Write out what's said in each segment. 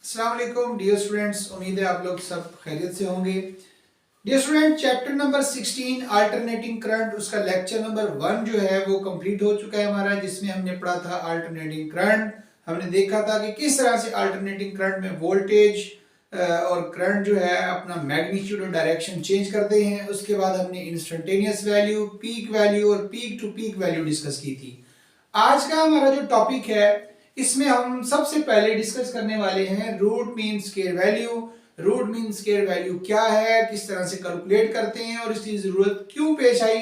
अस्सलाम वालेकुम dear students, उम्मीद है आप लोग सब खैरियत से होंगे। Dear student, chapter number 16 alternating current, उसका लेक्चर नंबर 1 जो है वो कंप्लीट हो चुका है हमारा, जिसमें हमने पढ़ा था अल्टरनेटिंग करंट। हमने देखा था कि किस तरह से अल्टरनेटिंग करंट में वोल्टेज और करंट जो है अपना मैग्नीट्यूड और डायरेक्शन चेंज करते हैं। उसके बाद हमने इंस्टेंटेनियस वैल्यू, पीक वैल्यू और peak to peak value discuss की थी। आज का हमारा जो टॉपिक है इसमें हम सबसे पहले डिस्कस करने वाले हैं root mean square value. Root mean square value क्या है, किस तरह से कैलकुलेट करते हैं और इसकी जरूरत क्यों पेश आई।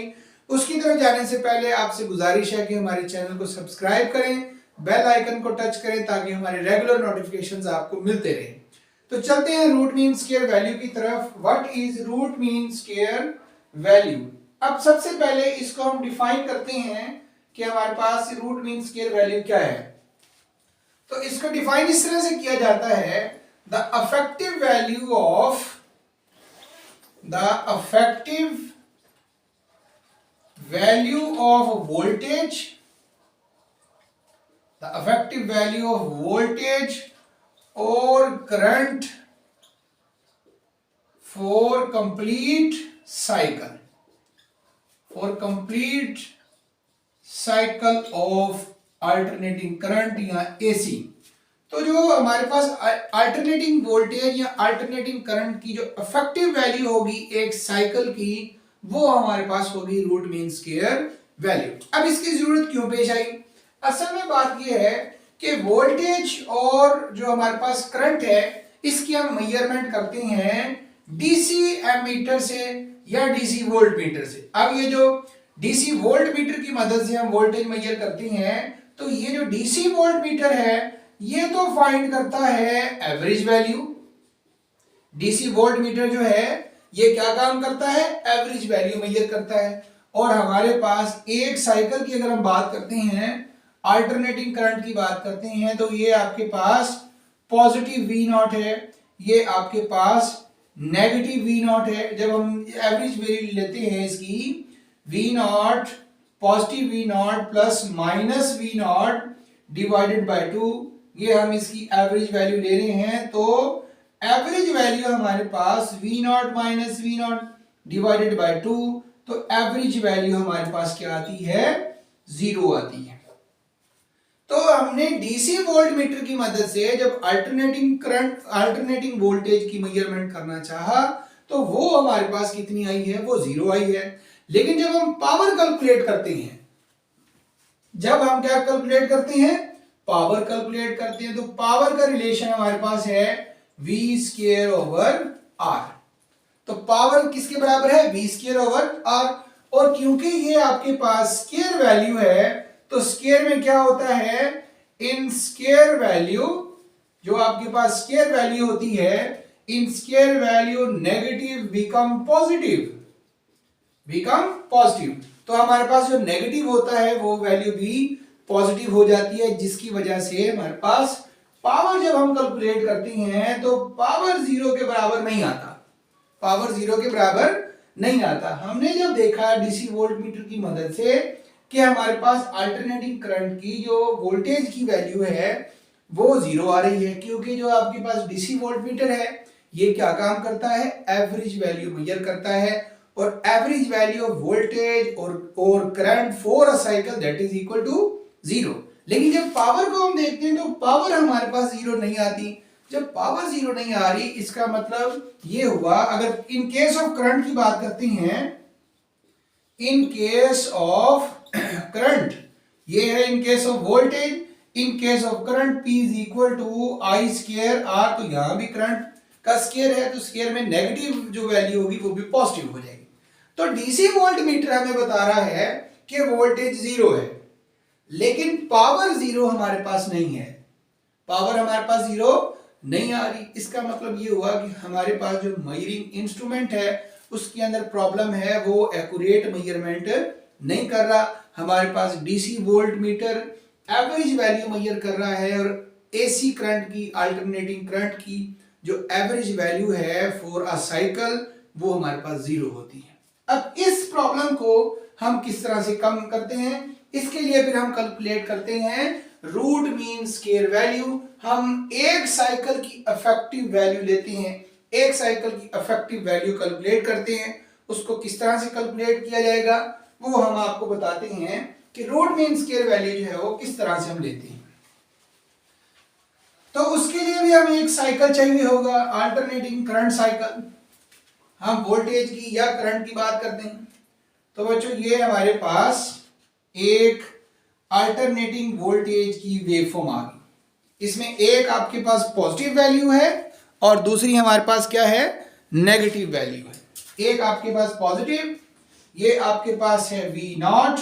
उसकी तरफ जाने से पहले आपसे गुजारिश है कि हमारे चैनल को सब्सक्राइब करें, बेल आइकन को टच करें ताकि हमारे रेगुलर नोटिफिकेशंस आपको मिलते रहें। तो चलते हैं रूट मीन स्क्वायर वैल्यू की तरफ। What is root mean square value? अब सबसे पहले इसको हम डिफाइन करते हैं कि हमारे पास रूट मीन स्क्वायर वैल्यू क्या है। तो इसको डिफाइन इस तरह से किया जाता है, the effective value of voltage, the effective value of voltage और current for complete cycle of alternating current या एसी। तो जो हमारे पास अल्टरनेटिंग वोल्टेज या अल्टरनेटिंग करंट की जो इफेक्टिव वैल्यू होगी एक साइकिल की, वो हमारे पास होगी रूट मीन स्क्वायर वैल्यू। अब इसकी जरूरत क्यों पेश आई? असल में बात यह है कि वोल्टेज और जो हमारे पास करंट है इसकी हम मेजरमेंट करते हैं डीसी एमीटर से या डीसी वोल्ट मीटर से। अब ये जो डीसी वोल्ट मीटर की मदद से हम वोल्टेज मेजर करते हैं, तो ये जो डीसी वोल्ट मीटर है ये तो फाइंड करता है average value. DC volt meter जो है ये क्या काम करता है? एवरेज वैल्यू मेजर करता है। और हमारे पास एक साइकिल की अगर हम बात करते हैं, अल्टरनेटिंग करंट की बात करते हैं, तो ये आपके पास पॉजिटिव वी नॉट है, ये आपके पास नेगेटिव वी नॉट है। जब हम एवरेज वैल्यू लेते हैं इसकी, V naught positive V naught plus minus V naught divided by 2, ये हम इसकी एवरेज वैल्यू ले रहे हैं। तो एवरेज वैल्यू हमारे पास V naught minus V naught divided by 2, तो एवरेज वैल्यू हमारे पास क्या आती है? 0 आती है। तो हमने डीसी वोल्ट मीटर की मदद से जब अल्टरनेटिंग करंट, अल्टरनेटिंग वोल्टेज की मेजरमेंट करना चाहा, तो वो हमारे पास कितनी आई है? वो 0 आई है। लेकिन जब हम पावर कैलकुलेट करते हैं, जब हम क्या कैलकुलेट करते हैं? पावर कैलकुलेट करते हैं, तो पावर का रिलेशन हमारे पास है v स्क्वायर ओवर r। तो पावर किसके बराबर है? v square over r। और क्योंकि ये आपके पास स्क्वायर वैल्यू है, तो स्क्वायर में क्या होता है? इन स्क्वायर वैल्यू, जो आपके पास स्क्वायर वैल्यू होती है, in square value negative become positive, तो हमारे पास जो नेगेटिव होता है वो वैल्यू भी पॉजिटिव हो जाती है, जिसकी वजह से हमारे पास पावर जब हम कैलकुलेट करते हैं तो पावर 0 के बराबर नहीं आता, पावर 0 के बराबर नहीं आता। हमने जब देखा डीसी वोल्ट मीटर की मदद से कि हमारे पास अल्टरनेटिंग करंट की जो वोल्टेज की वैल्यू है वो 0 आ रही है, क्योंकि जो आपके पास डीसी वोल्ट मीटर है ये क्या काम करता है? एवरेज वैल्यू मेजर करता है। और एवरेज वैल्यू ऑफ वोल्टेज और current for a cycle that is equal to 0। लेकिन जब पावर को हम देखते हैं तो पावर हमारे पास 0 नहीं आती। जब पावर 0 नहीं आ रही, इसका मतलब ये हुआ, अगर इन केस ऑफ करंट की बात करते हैं, इन केस ऑफ करंट ये है, in case of voltage, in case of current P is equal to I square R। तो यहां भी करंट का स्क्वायर है, तो स्क्वायर में नेगेटिव जो वैल्यू होगी वो भी पॉजिटिव हो जाएगी। तो डीसी वोल्ट मीटर हमें बता रहा है कि वोल्टेज 0 है, लेकिन पावर 0 हमारे पास नहीं है, पावर हमारे पास 0 नहीं आ रही। इसका मतलब ये हुआ कि हमारे पास जो मेजरिंग इंस्ट्रूमेंट है उसके अंदर प्रॉब्लम है, वो एक्यूरेट मेजरमेंट नहीं कर रहा। हमारे पास DC voltmeter average value measure कर रहा है, और एसी करंट की, अल्टरनेटिंग करंट की जो एवरेज वैल्यू है फॉर अ साइकिल वो हमारे पास 0 होती है। अब इस प्रॉब्लम को हम किस तरह से कम करते हैं? इसके लिए फिर हम कैलकुलेट करते हैं रूट मीन स्क्वायर वैल्यू। हम एक साइकिल की इफेक्टिव वैल्यू लेते हैं, एक साइकिल की इफेक्टिव वैल्यू कैलकुलेट करते हैं। उसको किस तरह से कैलकुलेट किया जाएगा वो हम आपको बताते हैं कि रूट मीन स्क्वायर वैल्यू जो है वो किस तरह से हम लेते हैं। तो उसके लिए भी हमें एक साइकिल चाहिए होगा, अल्टरनेटिंग करंट साइकिल। हम वोल्टेज की या करंट की बात करते हैं। तो बच्चों ये हमारे पास एक अल्टरनेटिंग वोल्टेज की वेवफॉर्म आ गई। इसमें एक आपके पास पॉजिटिव वैल्यू है और दूसरी हमारे पास क्या है, नेगेटिव वैल्यू है। एक आपके पास पॉजिटिव, ये आपके पास है V नॉट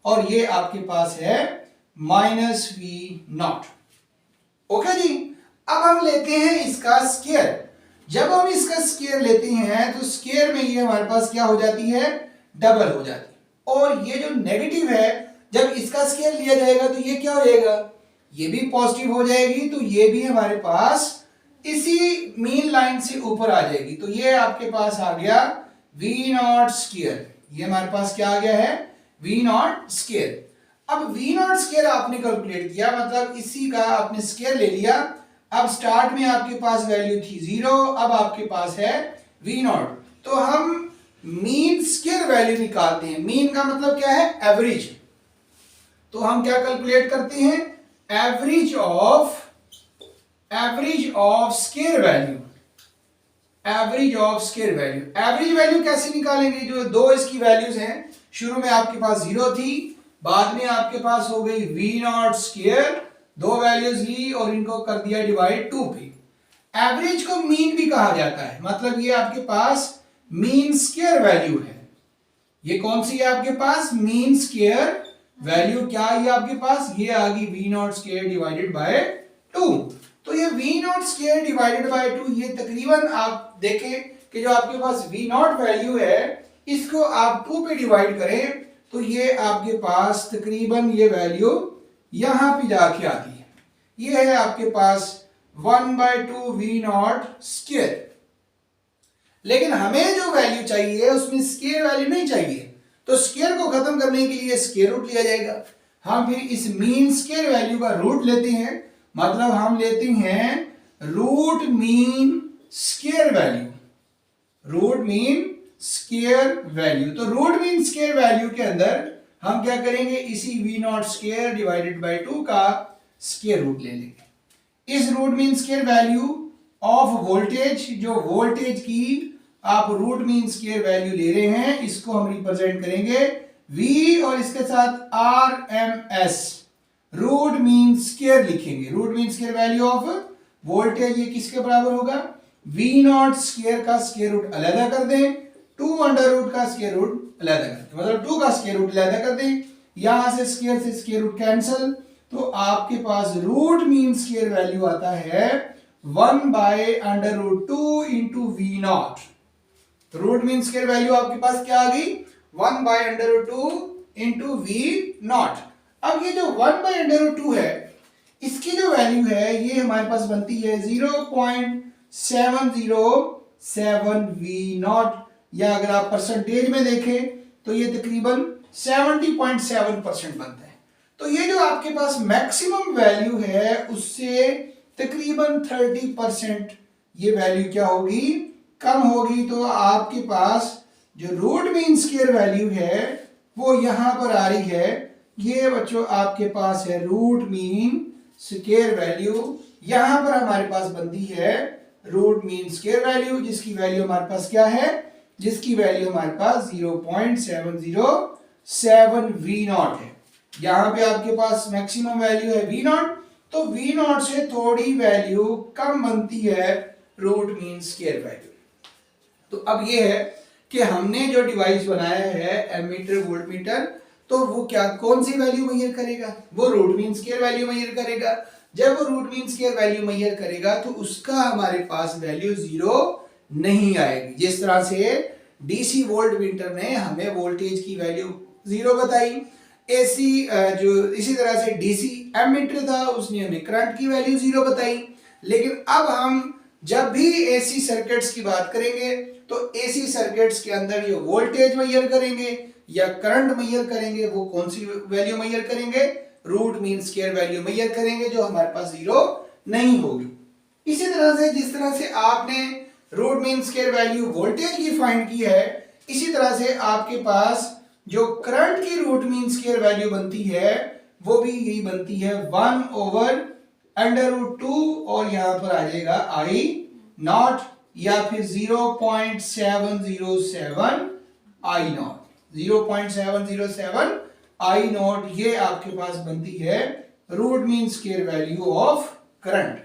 और ये आपके पास है माइनस V नॉट। ओके जी। अब हम लेते हैं इसका स्क्वायर। जब हम इसका स्क्वायर लेते हैं तो स्क्वायर में ये हमारे पास क्या हो जाती है, डबल हो जाती है। और ये जो नेगेटिव है जब इसका स्क्वायर लिया जाएगा तो ये क्या हो जाएगा, ये भी पॉजिटिव हो जाएगी। तो ये भी हमारे पास इसी मीन लाइन से ऊपर आ जाएगी। तो ये आपके पास आ गया V नॉट स्क्वायर। ये हमारे पास क्या आ गया है, V नॉट स्क्वायर। अब V नॉट स्क्वायर आपने कैलकुलेट किया, मतलब इसी का आपने स्क्वायर ले लिया। अब स्टार्ट में आपके पास वैल्यू थी 0, अब आपके पास है V नॉट। तो हम मीन स्क्वायर वैल्यू निकालते हैं। मीन का मतलब क्या है, एवरेज। तो हम क्या कैलकुलेट करते हैं, average of square value. Average of square value, average value कैसे निकालेंगे, जो दो इसकी वैल्यूज हैं, शुरू में आपके पास 0 थी, बाद में आपके पास हो गई V नॉट स्क्वायर, दो वैल्यूज ली और इनको कर दिया डिवाइड 2 पे। एवरेज को मीन भी कहा जाता है, मतलब ये आपके पास मीन स्क्वायर वैल्यू है। ये कौन सी है आपके पास, मीन स्क्वायर वैल्यू। क्या है ये आपके पास, ये आ गई V naught square divided by 2। तो ये V naught square divided by 2, ये तकरीबन आप देखें कि जो आपके पास V नॉट वैल्यू है इसको आप 2 पे डिवाइड करें तो ये आपके पास तकरीबन ये वैल्यू यहां पे जाके आती है। ये है आपके पास 1/2 V नॉट स्क्वायर। लेकिन हमें जो वैल्यू चाहिए उसमें स्क्वायर वैल्यू नहीं चाहिए, तो स्क्वायर को खत्म करने के लिए स्क्वायर रूट लिया जाएगा। हम फिर इस मीन स्क्वायर वैल्यू का रूट लेते हैं, मतलब हम लेते हैं root mean square value. Root mean square value, तो रूट मीन स्क्वायर वैल्यू के अंदर हम क्या करेंगे, इसी V naught square divided by 2 का स्क्वायर रूट ले लेंगे। इस root mean square value of voltage, जो वोल्टेज की आप रूट मीन स्क्वायर वैल्यू ले रहे हैं, इसको हम रिप्रेजेंट करेंगे V और इसके साथ RMS, रूट मीन स्क्वायर लिखेंगे। Root mean square value of voltage ये किसके बराबर होगा, V नॉट स्क्वायर का स्क्वायर रूट अलग कर दें, 2 अंडर रूट का स्क्वायर रूट अलग कर दें, मतलब 2 का स्क्वायर रूट अलग कर दें। यहां से स्क्वायर रूट कैंसिल, तो आपके पास रूट मीन स्क्वायर वैल्यू आता है 1/√2 into V naught. Root mean square value आपके पास क्या आ गई, 1/√2 इंटू V नॉट। अब ये जो 1/√2 है इसकी जो वैल्यू है ये हमारे पास बनती है 0.707 V नॉट, या अगर आप परसेंटेज में देखें तो ये तकरीबन 70.7% बनता है। तो ये जो आपके पास मैक्सिमम वैल्यू है उससे तकरीबन 30% ये वैल्यू क्या होगी, कम होगी। तो आपके पास जो रूट मीन स्क्वायर वैल्यू है वो यहां पर आ रही है। ये बच्चों आपके पास है रूट मीन स्क्वायर वैल्यू, यहां पर हमारे पास बनती है रूट मीन स्क्वायर वैल्यू, जिसकी वैल्यू हमारे पास क्या है, जिसकी वैल्यू हमारे पास 0.707 V नॉट है। यहां पे आपके पास मैक्सिमम वैल्यू है V नॉट, तो V नॉट से थोड़ी वैल्यू कम बनती है रूट मीन स्क्वायर वैल्यू। तो अब ये है कि हमने जो डिवाइस बनाया है एमीटर वोल्टमीटर, तो वो क्या कौन सी वैल्यू मेजर करेगा, वो root mean square value measure करेगा। जब वो root mean square value measure करेगा तो उसका हमारे पास वैल्यू 0 नहीं आएगी। जिस तरह से डीसी वोल्टमीटर ने हमें वोल्टेज की वैल्यू 0 बताई, एसी जो इसी तरह से डीसी एमीटर था उसने हमें करंट की वैल्यू 0 बताई। लेकिन अब हम जब भी एसी सर्किट्स की बात करेंगे तो एसी सर्किट्स के अंदर जो वोल्टेज मेजर करेंगे या करंट मेजर करेंगे वो कौन सी वैल्यू मेजर करेंगे, root mean square value measure करेंगे जो हमारे पास जीरो नहीं होगी। इसी तरह से जिस तरह से आपने root mean square value voltage की फाइंड की है, इसी तरह से आपके पास जो करंट की रूट मीन स्क्वायर वैल्यू बनती है वो भी यही बनती है 1/√2 और यहां पर आ जाएगा आई नॉट या फिर 0.707 आई नॉट, 0.707 आई नॉट, ये आपके पास बनती है root mean square value of current.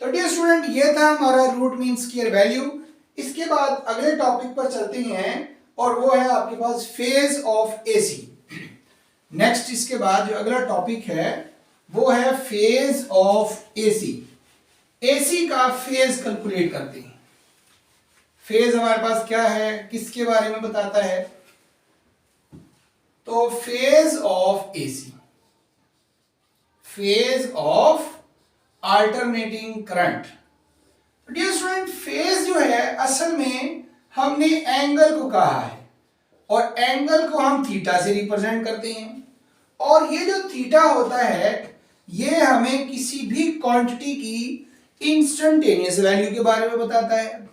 तो डियर स्टूडेंट ये था हमारा रूट मीन स्क्वायर वैल्यू। इसके बाद अगले टॉपिक पर चलते हैं और वो है आपके पास फेज ऑफ एसी। नेक्स्ट इसके बाद जो अगला टॉपिक है वो है फेज ऑफ एसी। एसी का फेज कैलकुलेट करते हैं। फेज हमारे पास क्या है, किसके बारे में बताता है? तो phase of AC, phase of alternating current. Dear student phase जो है असल में हमने एंगल को कहा है और एंगल को हम थीटा से रिप्रेजेंट करते हैं और ये जो थीटा होता है ये हमें किसी भी क्वांटिटी की इंस्टेंटेनियस वैल्यू के बारे में बताता है।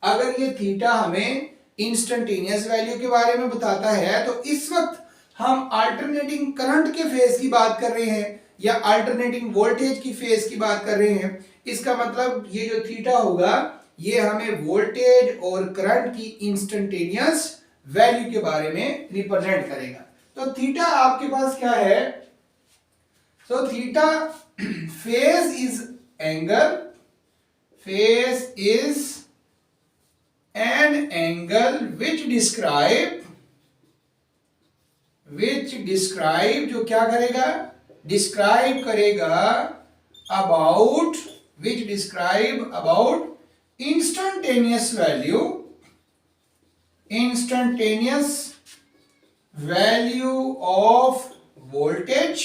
अगर ये थीटा हमें इंस्टेंटेनियस वैल्यू के बारे में बताता है तो इस वक्त हम अल्टरनेटिंग करंट के फेज की बात कर रहे हैं या अल्टरनेटिंग वोल्टेज की फेज की बात कर रहे हैं। इसका मतलब ये जो थीटा होगा ये हमें वोल्टेज और करंट की इंस्टेंटेनियस वैल्यू के बारे में रिप्रेजेंट करेगा। तो थीटा आपके पास क्या है? तो theta phase is angle, phase is an angle which describe जो क्या करेगा? डिस्क्राइब करेगा about, which describe about instantaneous value of voltage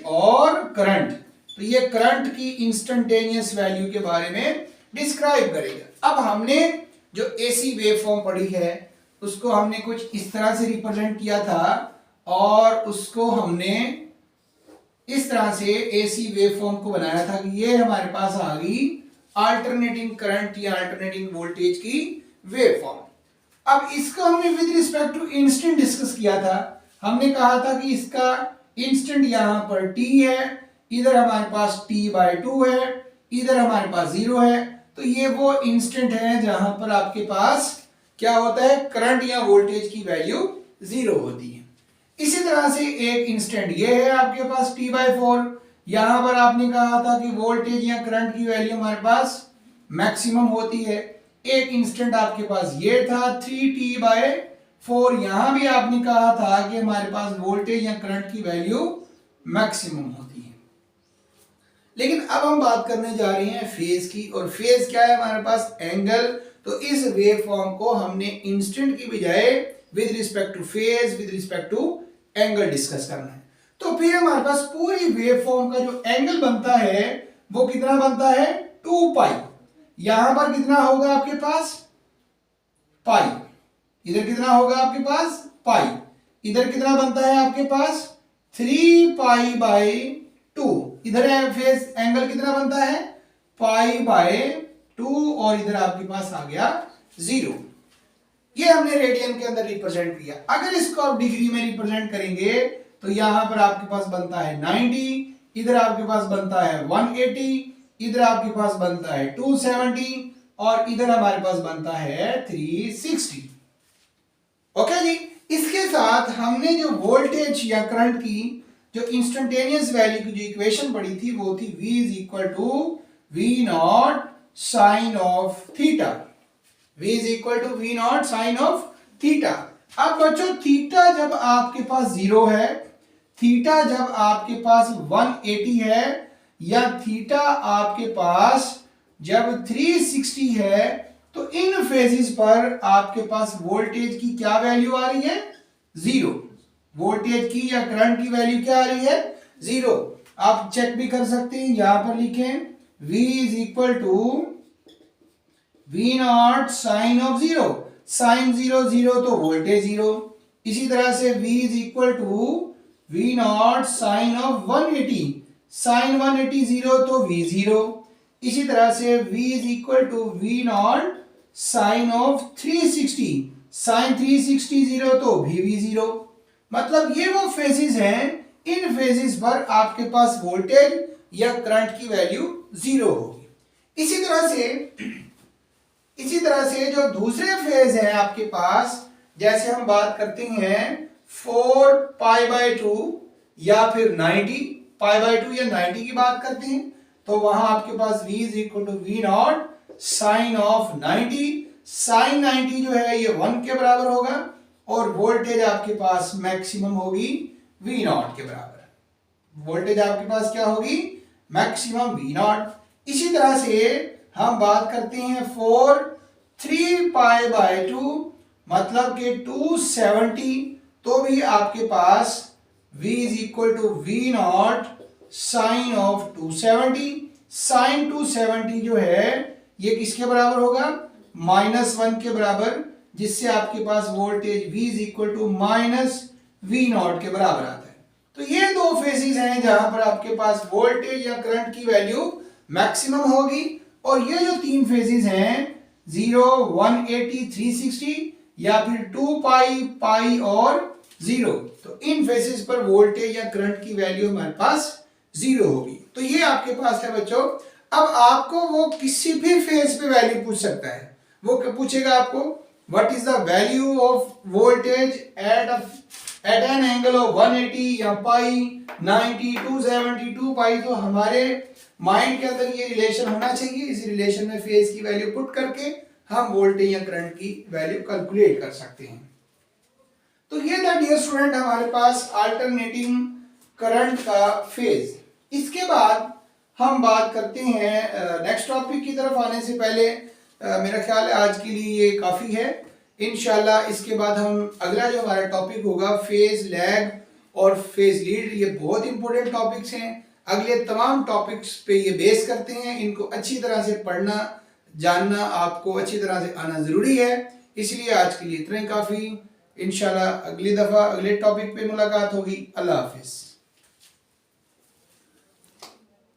और करंट। तो ये करंट की इंस्टेंटेनियस वैल्यू के बारे में डिस्क्राइब करेगा। अब हमने जो एसी वेवफॉर्म पढ़ी है उसको हमने कुछ इस तरह से रिप्रेजेंट किया था और उसको हमने इस तरह से एसी वेवफॉर्म को बनाया था कि ये हमारे पास आ गई अल्टरनेटिंग करंट या अल्टरनेटिंग वोल्टेज की वेवफॉर्म। अब इसको हमने with respect to instant discuss किया था। हमने कहा था कि इसका इंस्टेंट यहां पर t है, इधर हमारे पास t/2 है, इधर हमारे पास 0 है। तो ये वो इंस्टेंट है जहां पर आपके पास क्या होता है? करंट या वोल्टेज की वैल्यू 0 होती है। इसी तरह से एक इंस्टेंट ये है आपके पास t/4। यहां पर आपने कहा था कि वोल्टेज या करंट की वैल्यू हमारे पास मैक्सिमम होती है। एक इंस्टेंट आपके पास ये था 3t/4। यहां भी आपने कहा था कि हमारे पास वोल्टेज या करंट की वैल्यू मैक्सिमम होती है। लेकिन अब हम बात करने जा रहे हैं फेज की, और फेज क्या है? हमारे पास एंगल। तो इस वेव फॉर्म को हमने इंस्टेंट की बजाय with respect to phase, with respect to angle discuss करना है। तो फिर हमारे पास पूरी वेव फॉर्म का जो एंगल बनता है वो कितना बनता है? 2π। यहां पर कितना होगा आपके पास? पाई। इधर कितना होगा आपके पास? पाई। इधर कितना बनता है आपके पास? 3π/2। इधर फेज एंगल कितना बनता है? π/2 और इधर आपके पास आ गया 0। ये हमने रेडियन के अंदर रिप्रेजेंट किया। अगर इसको आप डिग्री में रिप्रेजेंट करेंगे तो यहां पर आपके पास बनता है 90, इधर आपके पास बनता है 180, इधर आपके पास बनता है 270 और इधर हमारे पास बनता है 360। ओके जी। इसके साथ हमने जो वोल्टेज या करंट की जो इंस्टेंटेनियस वैल्यू की जो इक्वेशन पढ़ी थी वो थी V=V0 sin of theta. V=V0 sin of theta. अब बच्चों थीटा जब आपके पास 0 है, थीटा जब आपके पास 180 है या थीटा आपके पास जब 360 है तो इन फेजेस पर आपके पास वोल्टेज की क्या वैल्यू आ रही है? 0। वोल्टेज की या करंट की वैल्यू क्या आ रही है? 0। आप चेक भी कर सकते हैं, यहां पर लिखें V=V0 sin of 0। साइन 0 0 तो वोल्टेज 0, इसी तरह से v is equal to v naught sine of 180, sine 180 0 तो v 0। इसी तरह से v is equal to v naught sine of 360, sine 360 0 तो v 0। मतलब ये वो फेजेस हैं, इन फेजेस पर आपके पास वोल्टेज या करंट की वैल्यू 0 होगी। इसी तरह से जो दूसरे फेज हैं आपके पास, जैसे हम बात करते हैं 4 पाई बाय 2 या फिर 90 पाई बाय 2 या 90 की बात करते हैं, तो वहां आपके पास v is equal to v naught sine of 90, sine 90 जो है ये 1 के बराबर होगा और वोल्टेज आपके पास मैक्सिमम होगी v नॉट के बराबर। वोल्टेज आपके पास क्या होगी? Maximum v not. इसी तरह से हम बात करते हैं 4 3 पाई बाय 2 मतलब कि 270, तो भी आपके पास v is equal to v naught sine of 270, sine 270 जो है ये किसके बराबर होगा? -1 के बराबर, जिससे आपके पास voltage v is equal to minus v naught के बराबर आता है। तो ये दो फेजेस हैं जहां पर आपके पास वोल्टेज या करंट की वैल्यू मैक्सिमम होगी, और ये जो तीन फेजेस हैं 0 180 360 या फिर 2 पाई पाई और 0, तो इन फेजेस पर वोल्टेज या करंट की वैल्यू हमारे पास 0 होगी। तो ये आपके पास है बच्चों। अब आपको वो किसी भी फेज पे वैल्यू पूछ सकता है। वो पूछेगा आपको what is the value of voltage at an angle of 180 या पाई 90 270 2 पाई। तो हमारे माइंड के अंदर ये रिलेशन होना चाहिए, इस रिलेशन में फेज की वैल्यू पुट करके हम वोल्टेज या करंट की वैल्यू कैलकुलेट कर सकते हैं। तो ये था डियर स्टूडेंट हमारे पास अल्टरनेटिंग करंट का फेज। इसके बाद हम बात करते हैं नेक्स्ट टॉपिक की तरफ आने से पहले मेरा ख्याल है आज के लिए ये काफी है। इंशाल्लाह इसके बाद हम अगला जो हमारा टॉपिक होगा फेज लैग और फेज लीड, ये बहुत इंपॉर्टेंट टॉपिक्स हैं। अगले तमाम टॉपिक्स पे ये बेस करते हैं, इनको अच्छी तरह से पढ़ना जानना आपको अच्छी तरह से आना जरूरी है। इसलिए आज के लिए इतना ही काफी। इंशाल्लाह अगली दफा अगले टॉपिक पे मुलाकात होगी। अल्लाह हाफिज।